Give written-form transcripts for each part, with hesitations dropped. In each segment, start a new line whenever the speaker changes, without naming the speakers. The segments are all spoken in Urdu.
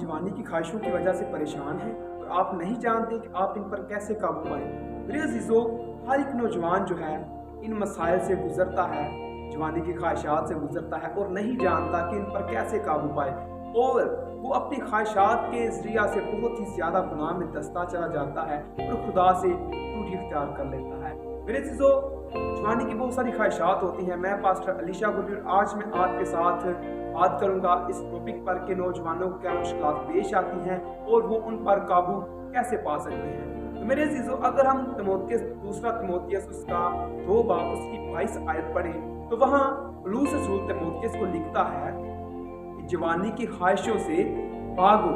جوانی کی خواہشوں کی وجہ سے پریشان ہیں اور آپ نہیں جانتے کہ آپ ان پر کیسے قابو پائیں؟ میرے عزیزو، ہر ایک نوجوان جو ہے ان مسائل سے گزرتا ہے، جوانی کی خواہشات سے گزرتا ہے اور نہیں جانتا کہ ان پر کیسے قابو پائے، اور وہ اپنی خواہشات کے ذریعہ سے بہت ہی زیادہ گناہ میں دستا چلا جاتا ہے اور خدا سے دوری اختیار کر لیتا ہے۔ میرے عزیزو، جوانی کی بہت ساری خواہشات ہوتی ہیں۔ میں پاسٹر علیشہ گلر آج میں آپ کے ساتھ بات کروں گا اس ٹاپک پر کہ نوجوانوں کو کیا مشکلات پیش آتی ہیں اور وہ ان پر قابو کیسے پا سکتے ہیں۔ تو میرے عزیزو، اگر ہم دوسرا تیموتھیوس اس کا 2 باب اس کی 22 آیت پڑھیں تو وہاں پولس رسول تیموتھیوس کو لکھتا ہے کہ جوانی کی خواہشوں سے بھاگو۔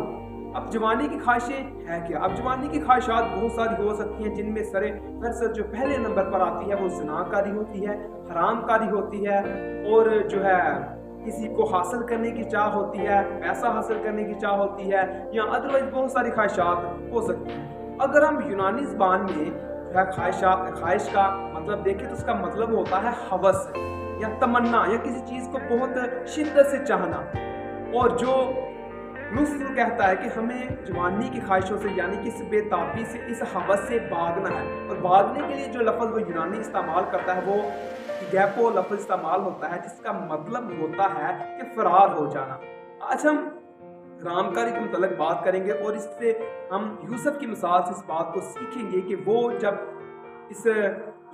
اب جوانی کی خواہشیں ہے کیا؟ اب جوانی کی خواہشات بہت ساری ہو سکتی ہیں، جن میں جو پہلے نمبر پر آتی ہے وہ زنا کاری ہوتی ہے، حرام کاری ہوتی ہے، اور جو ہے کسی کو حاصل کرنے کی چاہ ہوتی ہے، پیسہ حاصل کرنے کی چاہ ہوتی ہے، یا ادروائز بہت ساری خواہشات ہو سکتی ہیں۔ اگر ہم یونانی زبان میں خواہش کا مطلب دیکھیں تو اس کا مطلب ہوتا ہے ہوس یا تمنا، یا کسی چیز کو بہت شدت سے چاہنا۔ اور جو رسول کہتا ہے کہ ہمیں جوانی کی خواہشوں سے یعنی کہ اس بے تابی سے، اس ہوس سے بھاگنا ہے، اور بھاگنے کے لیے جو لفظ وہ یونانی استعمال کرتا ہے وہ گیپو لفظ استعمال ہوتا ہے، جس کا مطلب ہوتا ہے کہ فرار ہو جانا۔ آج ہم حرام کاری کے متعلق بات کریں گے اور اس سے ہم یوسف کی مثال سے اس بات کو سیکھیں گے کہ وہ جب اس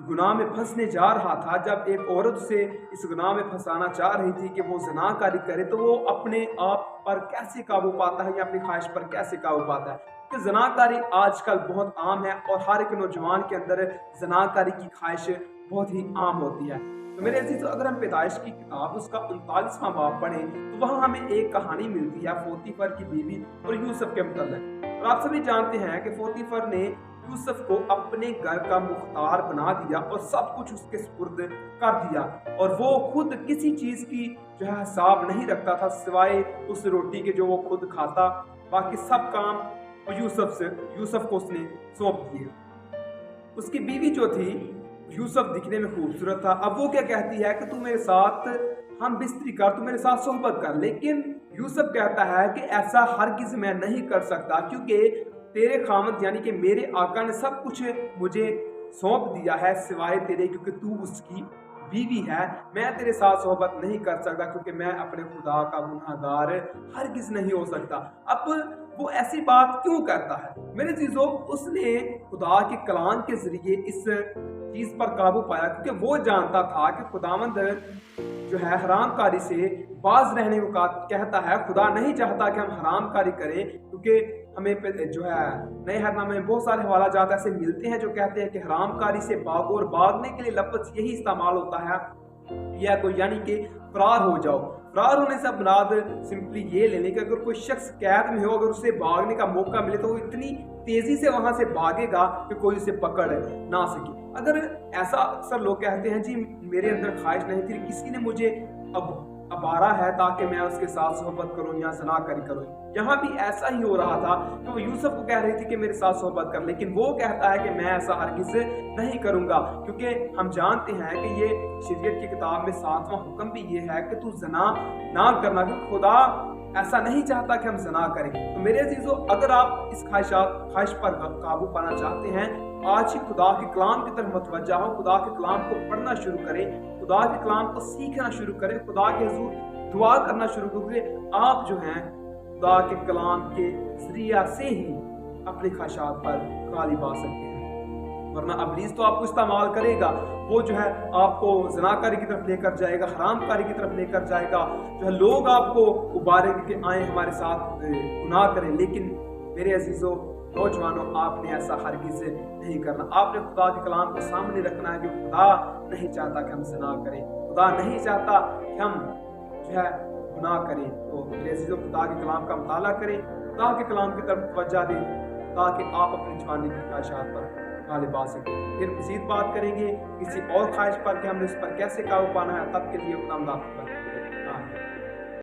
گناہ میں پھنسنے جا رہا تھا، جب ایک عورت سے اس گناہ میں پھنسانا چاہ رہی تھی کہ وہ زنا کاری کرے، تو وہ اپنے آپ پر کیسے قابو پاتا ہے یا اپنی خواہش پر کیسے قابو پاتا ہے۔ کہ زنا کاری آج کل بہت عام ہے اور ہر ایک نوجوان کے اندر زنا کاری کی خواہش بہت ہی عام ہوتی ہے۔ تو میرے عزیزو، اگر ہم پیدائش کی کتاب اس کا 39واں باب پڑھیں تو وہاں ہمیں ایک کہانی ملتی ہے پوتیفر کی بیوی اور یوسف کے متعلق۔ اور آپ سبھی جانتے ہیں کہ پوتیفر نے یوسف کو اپنے گھر کا مختار بنا دیا اور سب کچھ اس کے سپرد کر دیا، اور وہ خود کسی چیز کی جو ہے حساب نہیں رکھتا تھا سوائے اس روٹی کے جو وہ خود کھاتا۔ باقی سب کام یوسف کو اس نے سونپ دیے۔ اس کی بیوی جو تھی، یوسف دکھنے میں خوبصورت تھا۔ اب وہ کیا کہتی ہے کہ تو میرے ساتھ ہم بستری کر، تو میرے ساتھ صحبت کر، لیکن یوسف کہتا ہے کہ ایسا ہرگز میں نہیں کر سکتا، کیونکہ تیرے خامد یعنی کہ میرے آقا نے سب کچھ مجھے سونپ دیا ہے سوائے تیرے، کیونکہ تو اس کی بیوی ہے۔ میں تیرے ساتھ صحبت نہیں کر سکتا کیونکہ میں اپنے خدا کا گناہگار ہرگز نہیں ہو سکتا۔ اب وہ ایسی بات کیوں کرتا ہے؟ میرے عزیزو، اس نے خدا کے کلام کے ذریعے اس چیز پر قابو پایا، کیونکہ وہ جانتا تھا کہ خداوند جو ہے حرام کاری سے باز رہنے کو کہتا ہے۔ خدا نہیں چاہتا کہ ہم حرام کاری کریں، کیونکہ ہمیں جو ہے نئے عہد نامے میں بہت سارے حوالہ جات ایسے ملتے ہیں جو کہتے ہیں کہ حرام کاری سے بھاگو، اور بھاگنے کے لیے لفظ یہی استعمال ہوتا ہے یا کوئی یعنی کہ فرار ہو جاؤ۔ فرار ہونے سے مراد سمپلی یہ لینے کہ اگر کوئی شخص قید میں ہو، اگر اسے بھاگنے کا موقع ملے تو وہ اتنی تیزی سے وہاں سے بھاگے گا کہ کوئی اسے پکڑ نہ سکے۔ اگر ایسا اکثر لوگ کہتے ہیں جی میرے اندر خواہش نہیں تھی، کسی نے مجھے ابارا ہے تاکہ میں اس کے ساتھ صحبت کروں یا زنا کاری کروں۔ یہاں بھی ایسا ہی ہو رہا تھا کہ وہ یوسف کو کہہ رہی تھی کہ میرے ساتھ صحبت کر، لیکن وہ کہتا ہے کہ میں ایسا ہرگز نہیں کروں گا، کیونکہ ہم جانتے ہیں کہ یہ شریعت کی کتاب میں 7واں حکم بھی یہ ہے کہ تو زنا نہ کرنا، کیونکہ خدا ایسا نہیں چاہتا کہ ہم زنا کریں۔ تو میرے عزیزو، اگر آپ اس خواہش پر قابو پانا چاہتے ہیں، آج ہی خدا کے کلام کی طرف متوجہ ہو، خدا کے کلام کو پڑھنا شروع کریں، خدا کے کلام کو سیکھنا شروع کریں، خدا کے حضور دعا کرنا شروع کریں۔ آپ جو ہیں خدا کے کلام کے ذریعہ سے ہی اپنی خواہشات پر غالب آ سکتے ہیں، ورنہ ابلیس تو آپ کو استعمال کرے گا۔ وہ جو ہے آپ کو زنا کاری کی طرف لے کر جائے گا، حرام کاری کی طرف لے کر جائے گا، جو ہے لوگ آپ کو ابارے کہ آئیں ہمارے ساتھ گناہ کریں۔ لیکن میرے عزیزو، نوجوانوں، آپ نے ایسا ہرگز نہیں کرنا۔ آپ نے خدا کے کلام کو سامنے رکھنا ہے کہ خدا نہیں چاہتا کہ ہم زنا کریں، خدا نہیں چاہتا کہ ہم جو ہے گناہ کریں۔ تو میرے عزیزو، خدا کے کلام کا مطالعہ کریں، خدا کے کلام کی طرف توجہ دیں تاکہ آپ اپنی جوانی کی خواہشات پر غالب آ سکیں۔ پھر مزید بات کریں گے کسی اور خواہش پر کہ ہم نے اس پر کیسے قابو پانا ہے۔ تب کے لیے خدا آپ کو